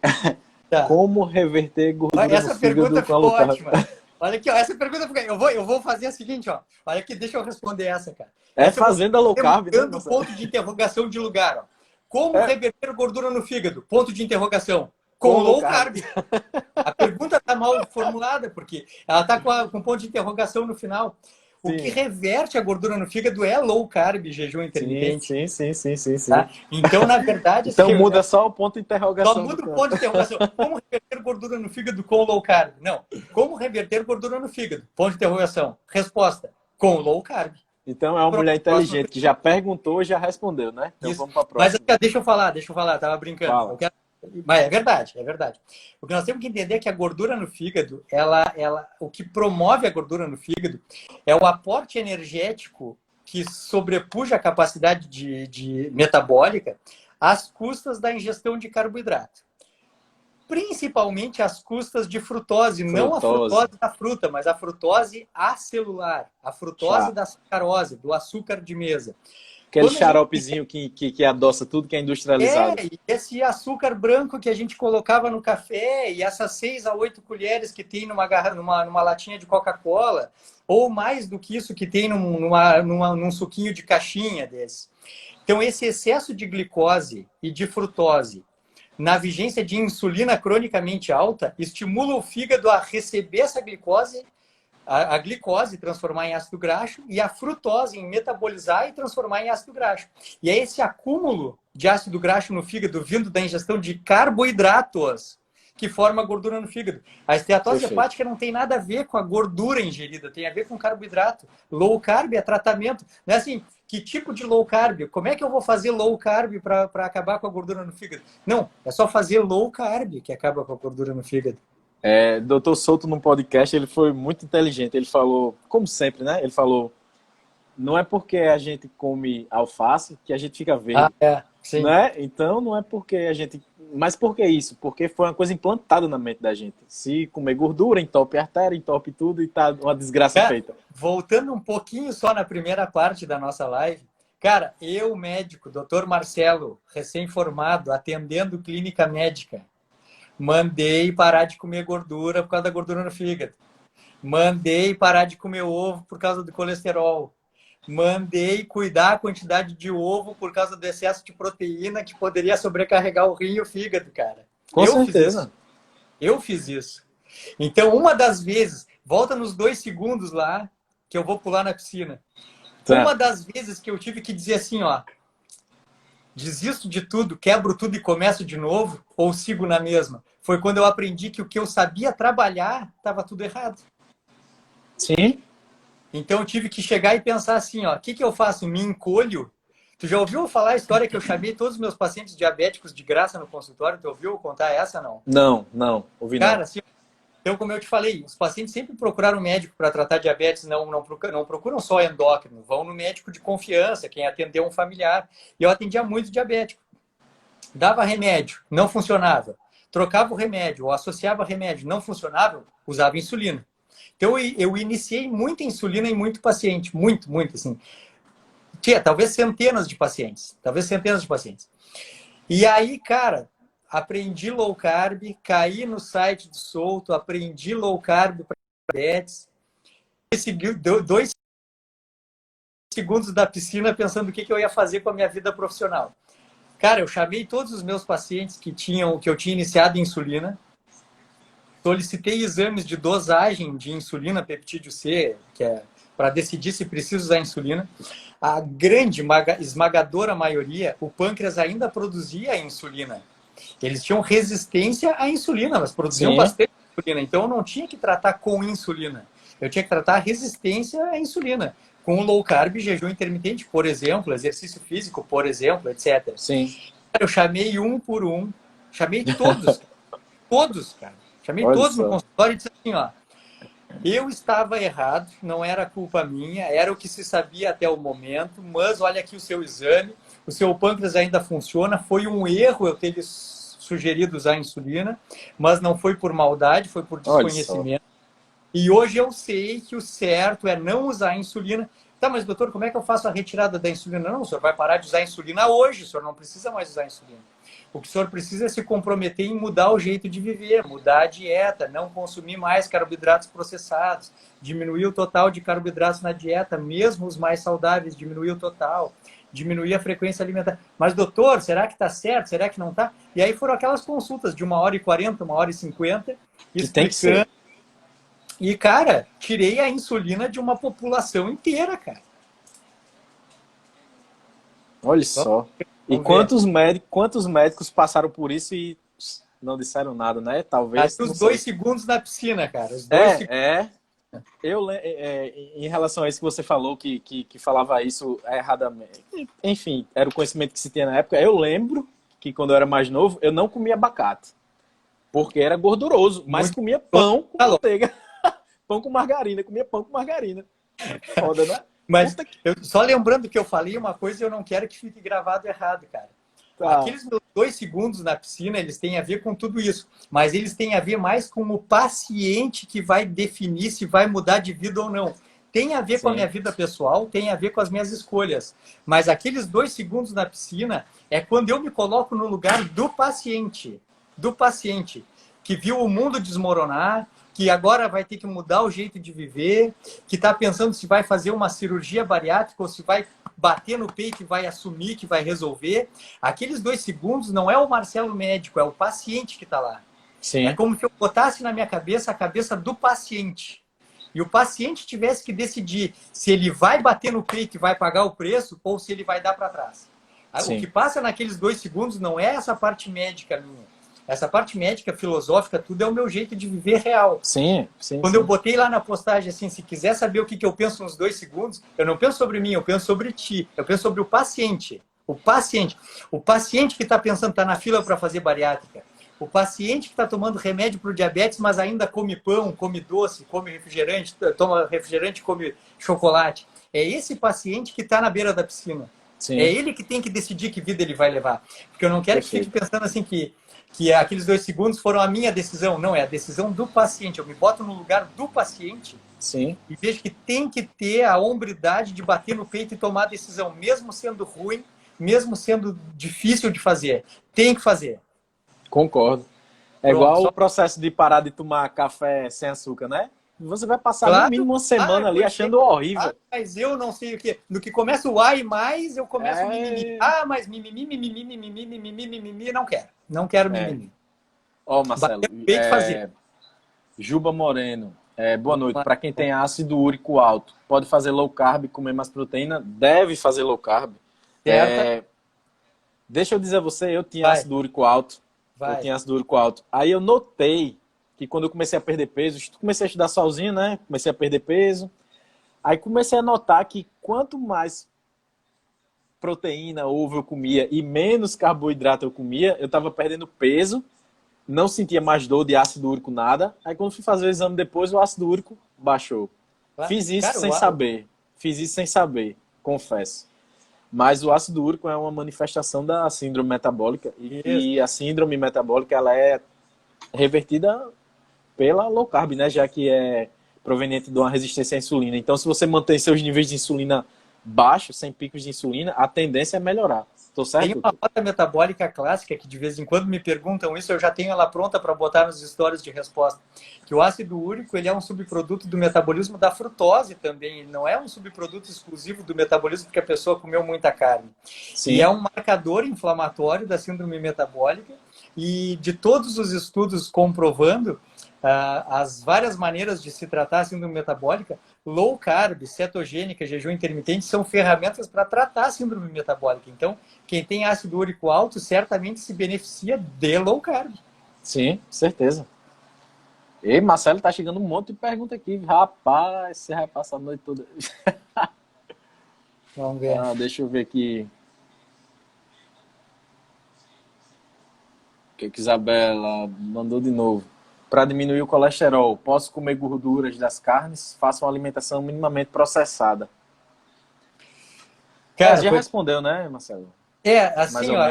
Tá. Como reverter gordura essa pergunta ficou ótima. Olha aqui, ó, essa pergunta ficou... Eu vou fazer a seguinte, ó. Olha aqui, deixa eu responder essa, cara. Fazendo a low carb, né? Dando ponto de interrogação de lugar, ó. Como reverter gordura no fígado? Ponto de interrogação. Com low carb. A pergunta tá mal formulada, porque ela tá com ponto de interrogação no final. O que reverte a gordura no fígado é low carb, jejum intermitente. Sim. Tá? Então, na verdade... Então muda só o ponto de interrogação. Só muda o ponto de interrogação. Como reverter gordura no fígado com low carb? Não. Como reverter gordura no fígado? Ponto de interrogação. Resposta. Com low carb. Então é uma mulher inteligente que já perguntou e já respondeu, né? Então vamos para a próxima. Mas deixa eu falar. Tava brincando. Mas é verdade. O que nós temos que entender é que a gordura no fígado, o que promove a gordura no fígado é o aporte energético que sobrepuja a capacidade de metabólica às custas da ingestão de carboidrato. Principalmente às custas de frutose, não a frutose da fruta, mas a frutose acelular, a frutose da sacarose, do açúcar de mesa. Aquele xaropezinho que adoça tudo que é industrializado. E esse açúcar branco que a gente colocava no café, e essas 6 a 8 colheres que tem numa latinha de Coca-Cola, ou mais do que isso que tem num suquinho de caixinha desse. Então, esse excesso de glicose e de frutose na vigência de insulina cronicamente alta estimula o fígado a receber essa glicose, a glicose transformar em ácido graxo e a frutose em metabolizar e transformar em ácido graxo. E é esse acúmulo de ácido graxo no fígado vindo da ingestão de carboidratos que forma a gordura no fígado. A esteatose hepática não tem nada a ver com a gordura ingerida, tem a ver com carboidrato. Low carb é tratamento. Não é assim, que tipo de low carb? Como é que eu vou fazer low carb para acabar com a gordura no fígado? Não, é só fazer low carb que acaba com a gordura no fígado. Dr. Souto, num podcast, ele foi muito inteligente. Ele falou, como sempre, né? Ele falou, não é porque a gente come alface que a gente fica verde. Sim. Né? Então, não é porque a gente... Mas por que isso? Porque foi uma coisa implantada na mente da gente. Se comer gordura, entope a artéria, entope tudo e tá uma desgraça feita. Voltando um pouquinho só na primeira parte da nossa live, cara, eu, médico, Dr. Marcelo, recém-formado, atendendo clínica médica, mandei parar de comer gordura por causa da gordura no fígado. Mandei parar de comer ovo por causa do colesterol. Mandei cuidar a quantidade de ovo por causa do excesso de proteína que poderia sobrecarregar o rim e o fígado, cara. Com certeza. Eu fiz isso. Então, uma das vezes, volta nos 2 segundos lá, que eu vou pular na piscina. Tá. Uma das vezes que eu tive que dizer assim, ó, desisto de tudo, quebro tudo e começo de novo, ou sigo na mesma, foi quando eu aprendi que o que eu sabia trabalhar estava tudo errado. Sim. Então eu tive que chegar e pensar assim, ó, o que eu faço? Me encolho? Tu já ouviu falar a história que eu chamei todos os meus pacientes diabéticos de graça no consultório? Tu ouviu contar essa, não? Não, ouvi Cara, não. assim, então, como eu te falei, os pacientes sempre procuraram um médico para tratar diabetes, não procuram só endócrino, vão no médico de confiança, quem atendeu um familiar. E eu atendia muito diabético. Dava remédio, não funcionava. Trocava o remédio ou associava remédio, não funcionava, usava insulina. Então, eu iniciei muita insulina em muito paciente, muito, assim. Tinha talvez centenas de pacientes. E aí, cara, aprendi low carb, caí no site do Souto, aprendi low carb para diabetes. Segui 2 segundos da piscina pensando o que eu ia fazer com a minha vida profissional. Cara, eu chamei todos os meus pacientes que eu tinha iniciado insulina, solicitei exames de dosagem de insulina peptídeo C, que é para decidir se precisa usar insulina. A grande, esmagadora maioria, o pâncreas ainda produzia insulina. Eles tinham resistência à insulina, mas produziam bastante insulina. Então, eu não tinha que tratar com insulina. Eu tinha que tratar a resistência à insulina. Com low carb, jejum intermitente, por exemplo, exercício físico, por exemplo, etc. Sim. Eu chamei um por um, chamei todos, todos, cara. Chamei todos no consultório e disse assim, ó, eu estava errado, não era culpa minha, era o que se sabia até o momento, mas olha aqui o seu exame, o seu pâncreas ainda funciona, foi um erro eu ter sugerido usar insulina, mas não foi por maldade, foi por desconhecimento. E hoje eu sei que o certo é não usar insulina. Tá, mas doutor, como é que eu faço a retirada da insulina? Não, o senhor vai parar de usar insulina hoje, o senhor não precisa mais usar insulina. O que o senhor precisa é se comprometer em mudar o jeito de viver, mudar a dieta, não consumir mais carboidratos processados, diminuir o total de carboidratos na dieta, mesmo os mais saudáveis, diminuir o total, diminuir a frequência alimentar. Mas, doutor, será que está certo? Será que não está? E aí foram aquelas consultas de 1h40, 1h50, explicando. E, cara, tirei a insulina de uma população inteira, cara. Olha só. E quantos médicos passaram por isso e não disseram nada, né? Talvez. Os 2 segundos na piscina, cara. Os 2 segundos. Em relação a isso que você falou, que falava isso erradamente. Enfim, era o conhecimento que se tinha na época. Eu lembro que quando eu era mais novo, eu não comia abacate. Porque era gorduroso, mas comia pão com manteiga. Pão com margarina, comia pão com margarina. Foda, né? Mas só lembrando que eu falei uma coisa e eu não quero que fique gravado errado, cara. Tá. Aqueles 2 segundos na piscina, eles têm a ver com tudo isso. Mas eles têm a ver mais com o paciente que vai definir se vai mudar de vida ou não. Tem a ver com a minha vida pessoal, tem a ver com as minhas escolhas. Mas aqueles 2 segundos na piscina é quando eu me coloco no lugar do paciente. Do paciente que viu o mundo desmoronar, que agora vai ter que mudar o jeito de viver, que está pensando se vai fazer uma cirurgia bariátrica ou se vai bater no peito e vai assumir que vai resolver. Aqueles 2 segundos não é o Marcelo médico, é o paciente que está lá. Sim. É como se eu botasse na minha cabeça a cabeça do paciente. E o paciente tivesse que decidir se ele vai bater no peito e vai pagar o preço ou se ele vai dar para trás. Sim. O que passa naqueles 2 segundos não é essa parte médica minha. Essa parte médica, filosófica, tudo é o meu jeito de viver real. Sim. Quando eu botei lá na postagem assim, se quiser saber o que eu penso nos 2 segundos, eu não penso sobre mim, eu penso sobre ti. Eu penso sobre o paciente. O paciente que está pensando, está na fila para fazer bariátrica. O paciente que está tomando remédio para o diabetes, mas ainda come pão, come doce, come refrigerante, toma refrigerante, come chocolate. É esse paciente que está na beira da piscina. Sim. É ele que tem que decidir que vida ele vai levar. Porque eu não quero que fique pensando assim que aqueles 2 segundos foram a minha decisão. Não, é a decisão do paciente. Eu me boto no lugar do paciente. Sim. E vejo que tem que ter a hombridade de bater no peito e tomar a decisão, mesmo sendo ruim, mesmo sendo difícil de fazer. Tem que fazer. Concordo. É igual o processo de parar de tomar café sem açúcar, né? Você vai passar no Claro. mínimo uma semana ali eu achando sei. horrível. Mas eu não sei o quê. No que começa o A e mais, eu começo o mimimi. É... Mas mimimi, mimimi, mimimi, mimimi, mimimi, não quero. Não quero É. mimimi. Ó, Marcelo, Bateu o peito e fazer. Juba Moreno, boa noite. Uma- Para quem tem ácido úrico alto, pode fazer low carb, comer mais proteína? Deve fazer low carb. Certa? Deixa eu dizer a você, eu tinha Vai, ácido úrico alto. Eu vai. tinha ácido úrico alto. Aí eu notei que quando eu comecei a perder peso, comecei a estudar sozinho, né? Comecei a perder peso. Aí comecei a notar que quanto mais proteína, ovo eu comia e menos carboidrato eu comia, eu estava perdendo peso, não sentia mais dor de ácido úrico, nada. Aí quando fui fazer o exame depois, o ácido úrico baixou. Vai. Fiz isso Cara, sem saber. Fiz isso sem saber, confesso. Mas o ácido úrico é uma manifestação da síndrome metabólica e a síndrome metabólica ela é revertida pela low carb, né? Já que é proveniente de uma resistência à insulina. Então, se você mantém seus níveis de insulina baixos, sem picos de insulina, a tendência é melhorar. Tô certo? Tem uma rota metabólica clássica que de vez em quando me perguntam isso, eu já tenho ela pronta para botar nos stories de resposta. Que o ácido úrico ele é um subproduto do metabolismo da frutose também. Ele não é um subproduto exclusivo do metabolismo porque a pessoa comeu muita carne. Sim. E é um marcador inflamatório da síndrome metabólica. E de todos os estudos comprovando as várias maneiras de se tratar a síndrome metabólica, low carb, cetogênica, jejum intermitente são ferramentas para tratar a síndrome metabólica. Então, quem tem ácido úrico alto certamente se beneficia de low carb. Sim, certeza. E Marcelo, tá chegando um monte de pergunta aqui. Rapaz, você vai passar a noite toda. Vamos ver. Deixa eu ver aqui. O que Isabela mandou de novo? Para diminuir o colesterol, posso comer gorduras das carnes? Faça uma alimentação minimamente processada. Cara, já respondeu, né, Marcelo? Assim, ó,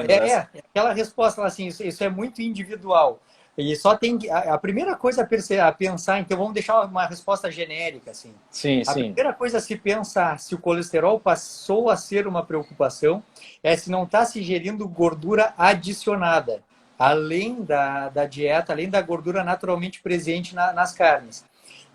aquela resposta assim, isso é muito individual. E só tem a primeira coisa a pensar, então vamos deixar uma resposta genérica assim. Sim, a primeira coisa a se pensar se o colesterol passou a ser uma preocupação é se não está se ingerindo gordura adicionada, além da dieta, além da gordura naturalmente presente nas carnes.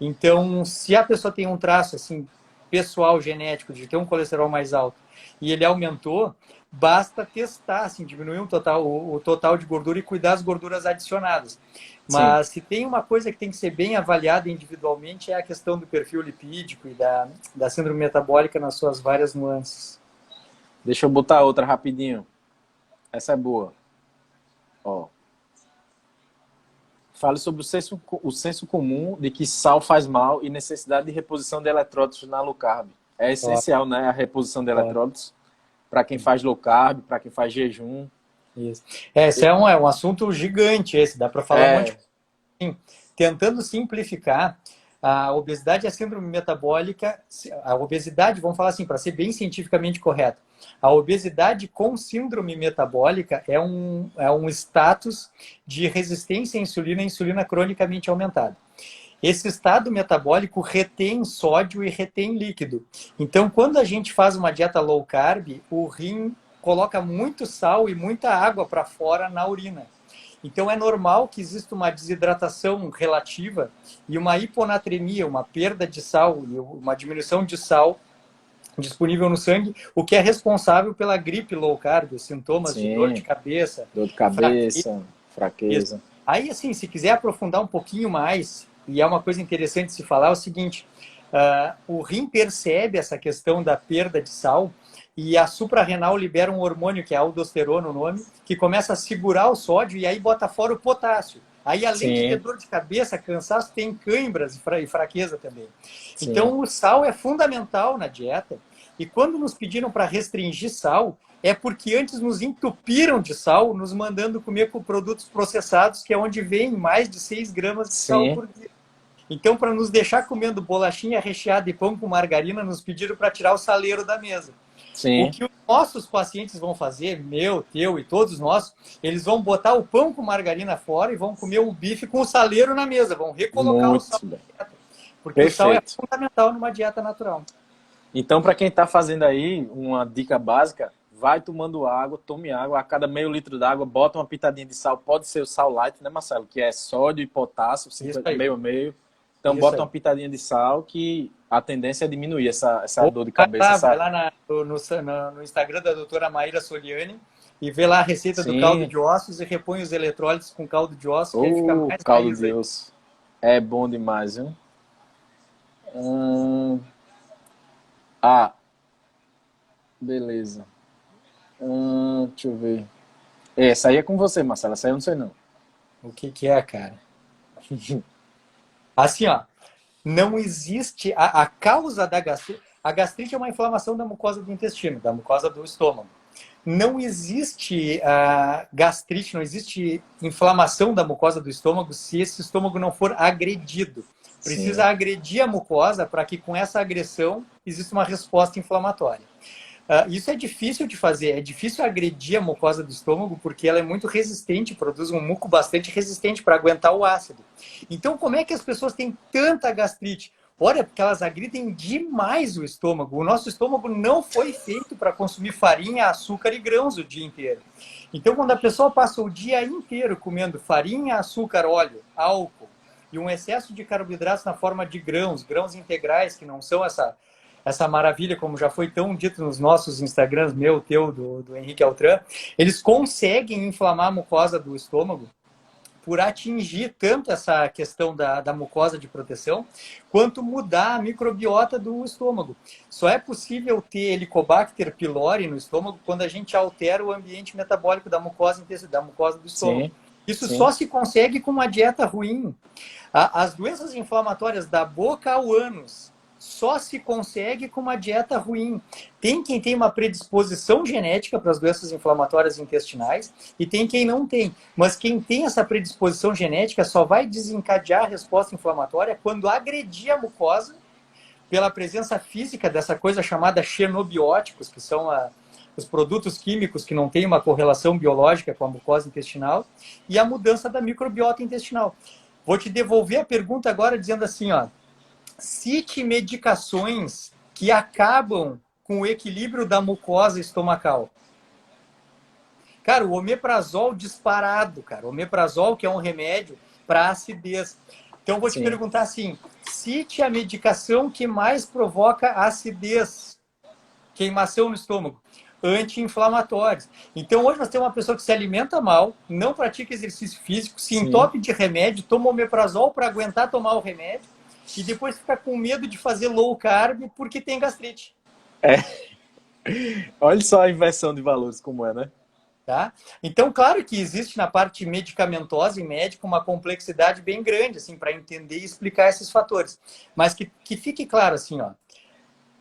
Então, se a pessoa tem um traço assim pessoal genético de ter um colesterol mais alto e ele aumentou, basta testar, assim, diminuir o total de gordura e cuidar das gorduras adicionadas. Mas se tem uma coisa que tem que ser bem avaliada individualmente é a questão do perfil lipídico e da síndrome metabólica nas suas várias nuances. Deixa eu botar outra rapidinho. Essa é boa. Ó. Fale sobre o senso comum de que sal faz mal e necessidade de reposição de eletrólitos na low carb. É essencial, né, a reposição de eletrólitos para quem faz low carb, para quem faz jejum. Isso. Esse é um assunto gigante, dá para falar um monte de coisa. Tentando simplificar, a obesidade e a síndrome metabólica, a obesidade, vamos falar assim, para ser bem cientificamente correto, a obesidade com síndrome metabólica é um status de resistência à insulina cronicamente aumentada. Esse estado metabólico retém sódio e retém líquido. Então, quando a gente faz uma dieta low carb, o rim coloca muito sal e muita água para fora na urina. Então, é normal que exista uma desidratação relativa e uma hiponatremia, uma perda de sal e uma diminuição de sal disponível no sangue, o que é responsável pela gripe low carb, os sintomas de dor de cabeça. Dor de cabeça, fraqueza. Aí, assim, se quiser aprofundar um pouquinho mais, e é uma coisa interessante de se falar, é o seguinte, o rim percebe essa questão da perda de sal e a suprarrenal libera um hormônio, que é a aldosterona, o nome, que começa a segurar o sódio e aí bota fora o potássio. Aí, além de ter dor de cabeça, cansaço, tem cãibras e fraqueza também. Sim. Então, o sal é fundamental na dieta. E quando nos pediram para restringir sal, é porque antes nos entupiram de sal, nos mandando comer com produtos processados, que é onde vem mais de 6 gramas de sal por dia. Então, para nos deixar comendo bolachinha recheada e pão com margarina, nos pediram para tirar o saleiro da mesa. O que os nossos pacientes vão fazer, meu, teu e todos nós, eles vão botar o pão com margarina fora e vão comer o bife com o saleiro na mesa, vão recolocar o sal na dieta. Porque o sal é fundamental numa dieta natural. Então, para quem está fazendo aí, uma dica básica, vai tomando água, tome água, a cada meio litro d'água, bota uma pitadinha de sal, pode ser o sal light, né, Marcelo? Que é sódio e potássio, meio a meio. Então Isso bota aí. uma pitadinha de sal que a tendência é diminuir essa Ou dor de cabeça. vai lá no Instagram da doutora Maíra Soliani e vê lá a receita do caldo Sim, de ossos e repõe os eletrólitos com caldo de ossos, que aí fica o mais caldo raiz de aí. osso é bom demais, viu? Hum, ah, beleza. Deixa eu ver. Essa aí é com você, Marcelo. Essa aí eu não sei não. O que que é, cara? Assim, ó, não existe a causa da gastrite. A gastrite é uma inflamação da mucosa do intestino, da mucosa do estômago. Não existe gastrite, não existe inflamação da mucosa do estômago se esse estômago não for agredido. Precisa Sim, agredir a mucosa para que com essa agressão exista uma resposta inflamatória. Isso é difícil de fazer, é difícil agredir a mucosa do estômago porque ela é muito resistente, produz um muco bastante resistente para aguentar o ácido. Então, como é que as pessoas têm tanta gastrite? Olha, porque elas agridem demais o estômago. O nosso estômago não foi feito para consumir farinha, açúcar e grãos o dia inteiro. Então, quando a pessoa passa o dia inteiro comendo farinha, açúcar, óleo, álcool e um excesso de carboidratos na forma de grãos, grãos integrais, que não são essa maravilha, como já foi tão dito nos nossos Instagrams, meu, teu, do Henrique Altran, eles conseguem inflamar a mucosa do estômago por atingir tanto essa questão da mucosa de proteção, quanto mudar a microbiota do estômago. Só é possível ter Helicobacter pylori no estômago quando a gente altera o ambiente metabólico da mucosa do estômago. sim, Isso sim. só se consegue com uma dieta ruim. As doenças inflamatórias da boca ao ânus só se consegue com uma dieta ruim. Tem quem tem uma predisposição genética para as doenças inflamatórias intestinais e tem quem não tem. Mas quem tem essa predisposição genética só vai desencadear a resposta inflamatória quando agredir a mucosa pela presença física dessa coisa chamada xenobióticos, que são os produtos químicos que não têm uma correlação biológica com a mucosa intestinal, e a mudança da microbiota intestinal. Vou te devolver a pergunta agora dizendo assim, ó, cite medicações que acabam com o equilíbrio da mucosa estomacal. Cara, o omeprazol disparado, cara. O omeprazol, que é um remédio para acidez. Então, eu vou te Sim. perguntar assim, cite a medicação que mais provoca acidez, queimação no estômago. Anti-inflamatórios. Então, hoje nós temos uma pessoa que se alimenta mal, não pratica exercício físico, se Sim. entope de remédio, toma omeprazol para aguentar tomar o remédio, e depois fica com medo de fazer low carb porque tem gastrite. Olha só a inversão de valores como é, né? Tá? Então, claro que existe na parte medicamentosa e médica uma complexidade bem grande assim, para entender e explicar esses fatores. Mas que fique claro assim, ó,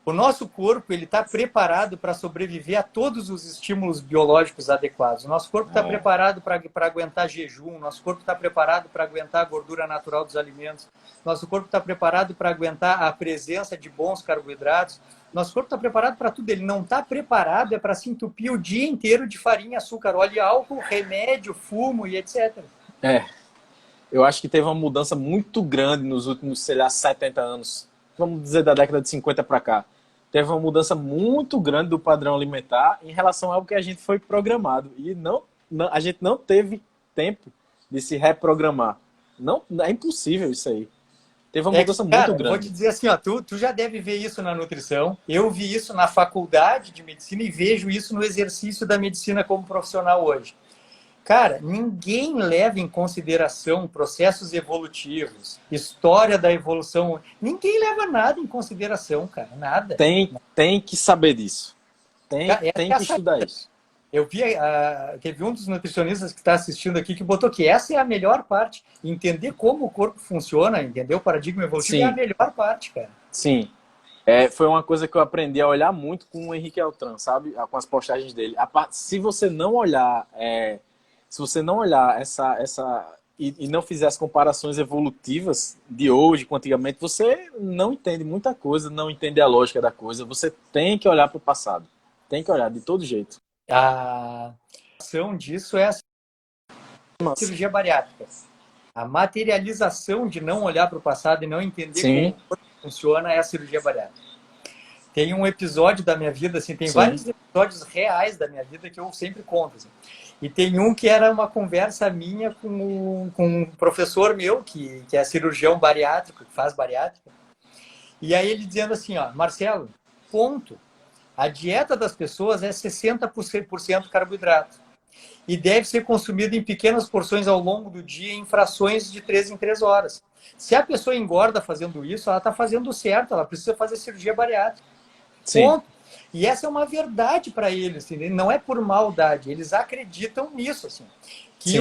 o nosso corpo ele está preparado para sobreviver a todos os estímulos biológicos adequados. O nosso corpo está preparado para aguentar jejum, nosso corpo está preparado para aguentar a gordura natural dos alimentos, nosso corpo está preparado para aguentar a presença de bons carboidratos, nosso corpo está preparado para tudo. Ele não está preparado para se entupir o dia inteiro de farinha, açúcar, óleo e álcool, remédio, fumo e etc. Eu acho que teve uma mudança muito grande nos últimos, sei lá, 70 anos. Vamos dizer da década de 50 para cá. Teve uma mudança muito grande do padrão alimentar em relação ao que a gente foi programado. E a gente não teve tempo de se reprogramar. Não, é impossível isso aí. Teve uma mudança muito Cara, eu vou te grande. dizer assim, ó, tu já deve ver isso na nutrição, eu vi isso na faculdade de medicina e vejo isso no exercício da medicina como profissional hoje. Cara, ninguém leva em consideração processos evolutivos, história da evolução, ninguém leva nada em consideração, cara, nada. Tem que saber disso. Cara, Tem que estudar isso. eu vi, teve um dos nutricionistas que está assistindo aqui que botou que essa é a melhor parte. Entender como o corpo funciona, entender o paradigma evolutivo é a Sim, melhor parte, cara. sim. Foi uma coisa que eu aprendi a olhar muito com o Henrique Altran, sabe? Com as postagens dele. Se você não olhar, e não fizer as comparações evolutivas de hoje com antigamente, você não entende muita coisa, não entende a lógica da coisa. Você tem que olhar para o passado. Tem que olhar de todo jeito. A ação disso é a Nossa. cirurgia bariátrica. A materialização de não olhar para o passado e não entender como Sim, o corpo funciona é a cirurgia bariátrica. Tem um episódio da minha vida, assim, tem Sim. vários episódios reais da minha vida que eu sempre conto. Assim. E tem um que era uma conversa minha com um professor meu, que é cirurgião bariátrico, que faz bariátrica. E aí ele dizendo assim, ó, Marcelo, ponto. A dieta das pessoas é 60% carboidrato. E deve ser consumido em pequenas porções ao longo do dia, em frações de 3 em 3 horas. Se a pessoa engorda fazendo isso, ela está fazendo certo, ela precisa fazer cirurgia bariátrica. Sim. Ponto. E essa é uma verdade para eles, assim, não é por maldade, eles acreditam nisso, assim, que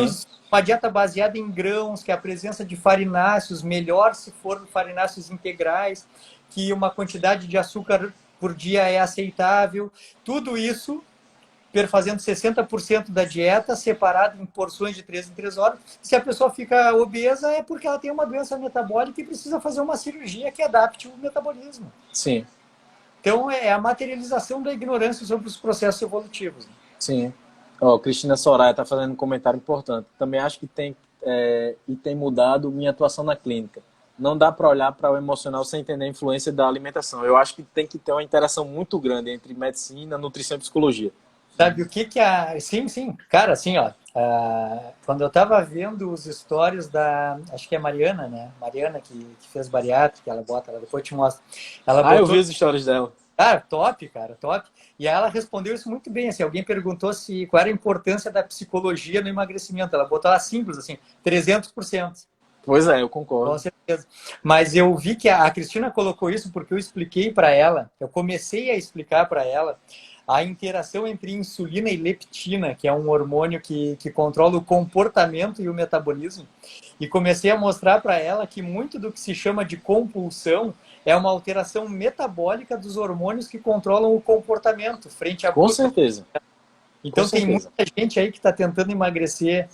uma dieta baseada em grãos, que a presença de farináceos, melhor se for farináceos integrais, que uma quantidade de açúcar por dia é aceitável, tudo isso fazendo 60% da dieta separado em porções de 3 em 3 horas. Se a pessoa fica obesa é porque ela tem uma doença metabólica e precisa fazer uma cirurgia que adapte o metabolismo. Sim. Então, é a materialização da ignorância sobre os processos evolutivos. Sim. Ó, Cristina Soraya está fazendo um comentário importante. Também acho que tem mudado minha atuação na clínica. Não dá para olhar para o emocional sem entender a influência da alimentação. Eu acho que tem que ter uma interação muito grande entre medicina, nutrição e psicologia. Sabe o que a... Sim, sim. Cara, assim, ó. Quando eu estava vendo os stories da... Acho que é Mariana, né? Mariana que fez bariátrica, ela bota, ela depois te mostra. Ela botou... eu vi as stories dela. Cara, top, cara, top. E aí ela respondeu isso muito bem. Assim, alguém perguntou qual era a importância da psicologia no emagrecimento. Ela botou lá simples, assim, 300%. Pois é, eu concordo. Com certeza. Mas eu vi que a Cristina colocou isso porque eu expliquei para ela, eu comecei a explicar para ela a interação entre insulina e leptina, que é um hormônio que controla o comportamento e o metabolismo. E comecei a mostrar para ela que muito do que se chama de compulsão é uma alteração metabólica dos hormônios que controlam o comportamento frente à... Com certeza. Então tem muita gente aí que está tentando emagrecer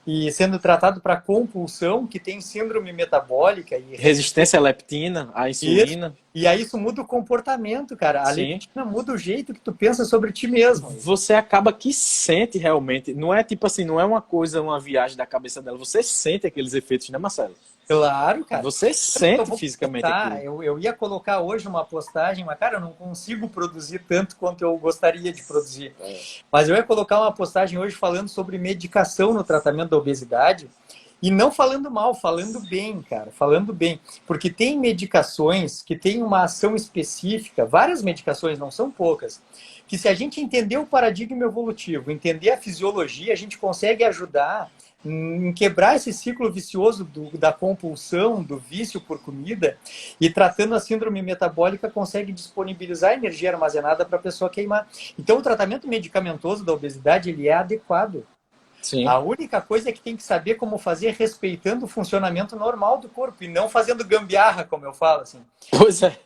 e sendo tratado para compulsão, que tem síndrome metabólica. E resistência à leptina, à insulina. E aí isso muda o comportamento, cara. A leptina muda o jeito que tu pensa sobre ti mesmo. Você acaba que sente realmente. Não é tipo assim, não é uma coisa, uma viagem da cabeça dela. Você sente aqueles efeitos, né, Marcelo? Claro, cara. Você sente fisicamente aquilo. Eu ia colocar hoje uma postagem, mas, cara, eu não consigo produzir tanto quanto eu gostaria de produzir. Mas eu ia colocar uma postagem hoje falando sobre medicação no tratamento da obesidade. E não falando mal, falando bem, cara, falando bem. Porque tem medicações que têm uma ação específica, várias medicações, não são poucas, que se a gente entender o paradigma evolutivo, entender a fisiologia, a gente consegue ajudar em quebrar esse ciclo vicioso da compulsão, do vício por comida, e tratando a síndrome metabólica consegue disponibilizar energia armazenada para a pessoa queimar. Então o tratamento medicamentoso da obesidade ele é adequado. Sim. A única coisa é que tem que saber como fazer respeitando o funcionamento normal do corpo e não fazendo gambiarra, como eu falo. Assim. Pois é.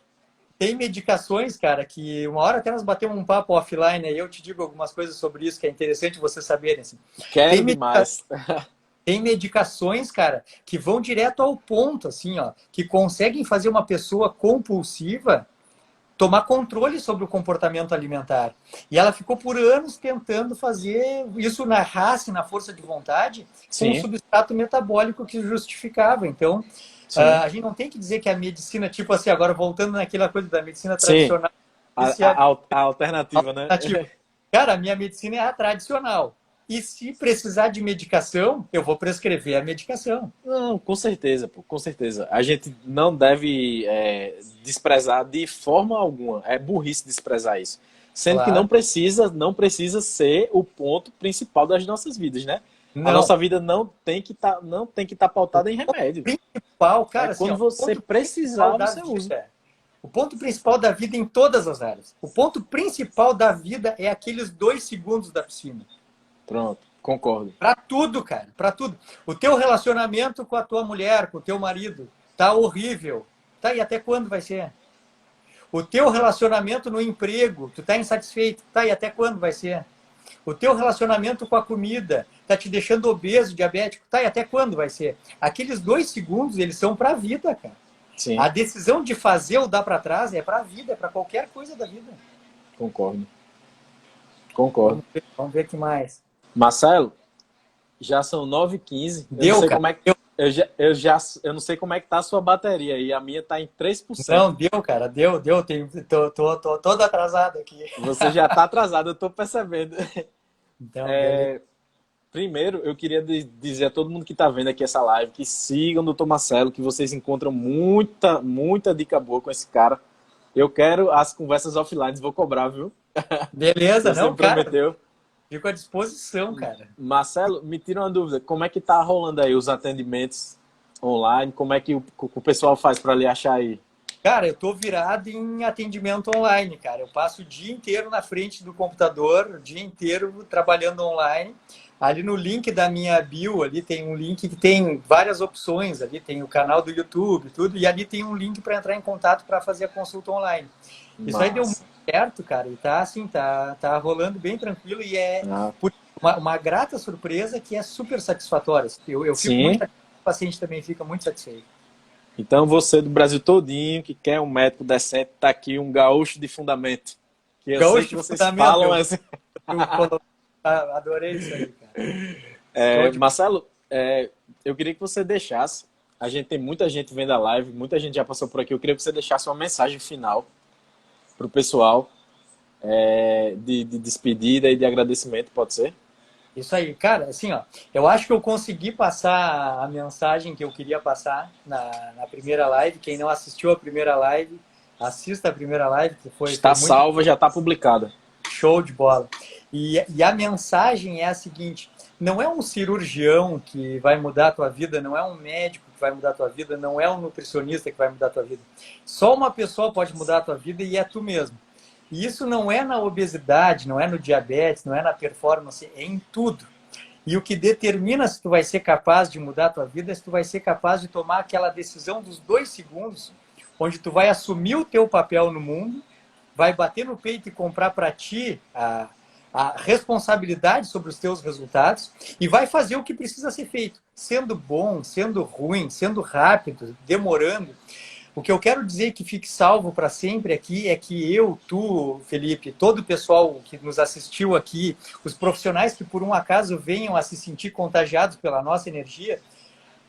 Tem medicações, cara, que uma hora até nós batemos um papo offline e eu te digo algumas coisas sobre isso que é interessante vocês saberem. Assim. Quero demais. Tem medicações, cara, que vão direto ao ponto, assim, ó, que conseguem fazer uma pessoa compulsiva tomar controle sobre o comportamento alimentar. E ela ficou por anos tentando fazer isso na raça e na força de vontade com um substrato metabólico que justificava. Então, a gente não tem que dizer que a medicina, tipo assim, agora voltando naquela coisa da medicina tradicional. A alternativa, né? Cara, a minha medicina é a tradicional. E se precisar de medicação, eu vou prescrever a medicação. Não, com certeza, pô, com certeza. A gente não deve desprezar de forma alguma. É burrice desprezar isso. Sendo que não precisa ser o ponto principal das nossas vidas, né? Não. A nossa vida não tem que estar pautada em remédio. O principal, cara, quando você precisar, você usa. O ponto principal da vida em todas as áreas. O ponto principal da vida é aqueles 2 segundos da piscina. Pronto, concordo. Pra tudo, cara, pra tudo. O teu relacionamento com a tua mulher, com o teu marido, tá horrível. Tá, e até quando vai ser? O teu relacionamento no emprego, tu tá insatisfeito. Tá, e até quando vai ser? O teu relacionamento com a comida tá te deixando obeso, diabético. Tá, e até quando vai ser? Aqueles 2 segundos, eles são pra vida, cara. Sim. A decisão de fazer ou dar pra trás é pra vida, é pra qualquer coisa da vida. Concordo. Vamos ver o que mais. Marcelo, já são 9h15. Deu, cara. eu não sei como é que tá a sua bateria aí. A minha tá em 3%. Não, deu, cara, deu. Tô todo atrasado aqui. Você já tá atrasado, eu tô percebendo. Então, beleza. Primeiro, eu queria dizer a todo mundo que tá vendo aqui essa live que sigam o Dr. Marcelo, que vocês encontram muita dica boa com esse cara. Eu quero as conversas offline, vou cobrar, viu? Beleza, Você não, me cara. prometeu. Fico à disposição, cara. Marcelo, me tira uma dúvida. Como é que tá rolando aí os atendimentos online? Como é que o pessoal faz para lhe achar aí? Cara, eu tô virado em atendimento online, cara. Eu passo o dia inteiro na frente do computador, o dia inteiro trabalhando online. Ali no link da minha bio, ali tem um link que tem várias opções. Ali tem o canal do YouTube, tudo, e ali tem um link para entrar em contato para fazer a consulta online. Isso aí deu muito Mas, certo, cara, e tá assim, tá rolando bem tranquilo e é ah, uma grata surpresa que é super satisfatória. Eu fico muito sim. satisfeito, o paciente também fica muito satisfeito. Então você do Brasil todinho que quer um médico decente, tá aqui um gaúcho de fundamento. Que eu sei Gaúcho que de vocês fundamento, falam assim. adorei isso aí, cara. Show de... Marcelo, eu queria que você deixasse. A gente tem muita gente vendo a live, muita gente já passou por aqui. Eu queria que você deixasse uma mensagem final para o pessoal, de despedida e de agradecimento, pode ser? Isso aí, cara, assim, ó, eu acho que eu consegui passar a mensagem que eu queria passar na primeira live. Quem não assistiu a primeira live, assista a primeira live, que foi Está muito salva, já está publicada. show de bola. E a mensagem é a seguinte: não é um cirurgião que vai mudar a tua vida, não é um médico que vai mudar a tua vida, não é um nutricionista que vai mudar a tua vida. Só uma pessoa pode mudar a tua vida e é tu mesmo. E isso não é na obesidade, não é no diabetes, não é na performance, é em tudo. E o que determina se tu vai ser capaz de mudar a tua vida é se tu vai ser capaz de tomar aquela decisão dos 2 segundos, onde tu vai assumir o teu papel no mundo, vai bater no peito e comprar para ti a responsabilidade sobre os teus resultados e vai fazer o que precisa ser feito, sendo bom, sendo ruim, sendo rápido, demorando. O que eu quero dizer que fique salvo para sempre aqui é que eu, tu, Felipe, todo o pessoal que nos assistiu aqui, os profissionais que por um acaso venham a se sentir contagiados pela nossa energia,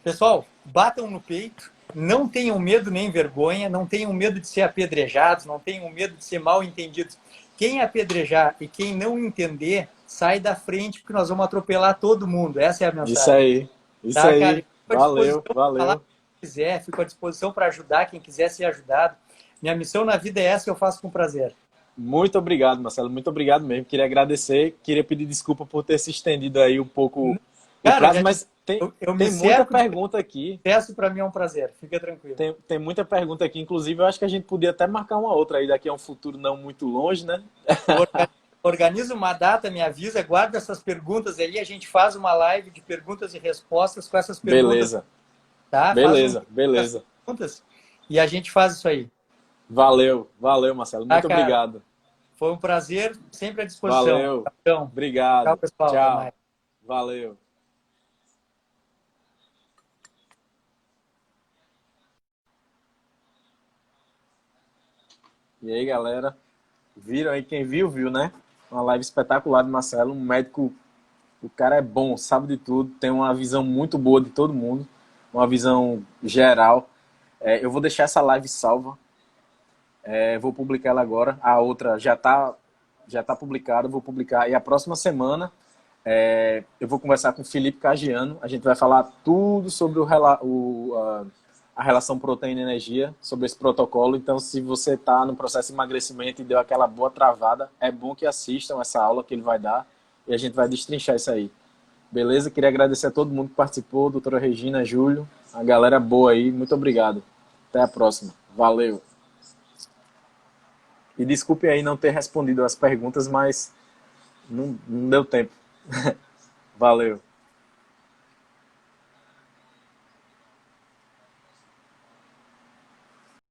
pessoal, batam no peito, não tenham medo nem vergonha, não tenham medo de ser apedrejados, não tenham medo de ser mal entendidos. Quem apedrejar e quem não entender, sai da frente, porque nós vamos atropelar todo mundo. Essa é a Isso mensagem. aí, isso Tá, cara? aí. Fico à disposição Valeu, para falar o valeu. que quiser, fico à disposição para ajudar quem quiser ser ajudado. Minha missão na vida é essa que eu faço com prazer. Muito obrigado, Marcelo. Muito obrigado mesmo. Queria agradecer, queria pedir desculpa por ter se estendido aí um pouco o Cara, prazo, mas eu me tem muita cerco de pergunta aqui. processo, para mim é um prazer. Fica tranquilo. Tem muita pergunta aqui. Inclusive, eu acho que a gente podia até marcar uma outra aí daqui a um futuro não muito longe, né? Organiza uma data, me avisa, guarda essas perguntas ali, a gente faz uma live de perguntas e respostas com essas perguntas. Beleza, Tá? beleza, beleza. Perguntas e a gente faz isso aí. Valeu, valeu, Marcelo. Muito Cara, obrigado. foi um prazer, sempre à disposição. Valeu. Então, Obrigado. tchau, pessoal. Até Tchau. mais. Valeu. E aí, galera? Viram aí? Quem viu, viu, né? Uma live espetacular do Marcelo. Um médico, o cara é bom, sabe de tudo, tem uma visão muito boa de todo mundo, uma visão geral. Eu vou deixar essa live salva. Vou publicar ela agora. A outra já tá publicada, vou publicar. E a próxima semana eu vou conversar com o Felipe Cagiano. A gente vai falar tudo sobre a relação proteína-energia, sobre esse protocolo. Então, se você está no processo de emagrecimento e deu aquela boa travada, é bom que assistam essa aula que ele vai dar e a gente vai destrinchar isso aí. Beleza? Queria agradecer a todo mundo que participou, doutora Regina, Júlio, a galera boa aí. Muito obrigado. Até a próxima. Valeu. E desculpe aí não ter respondido as perguntas, mas não deu tempo. Valeu.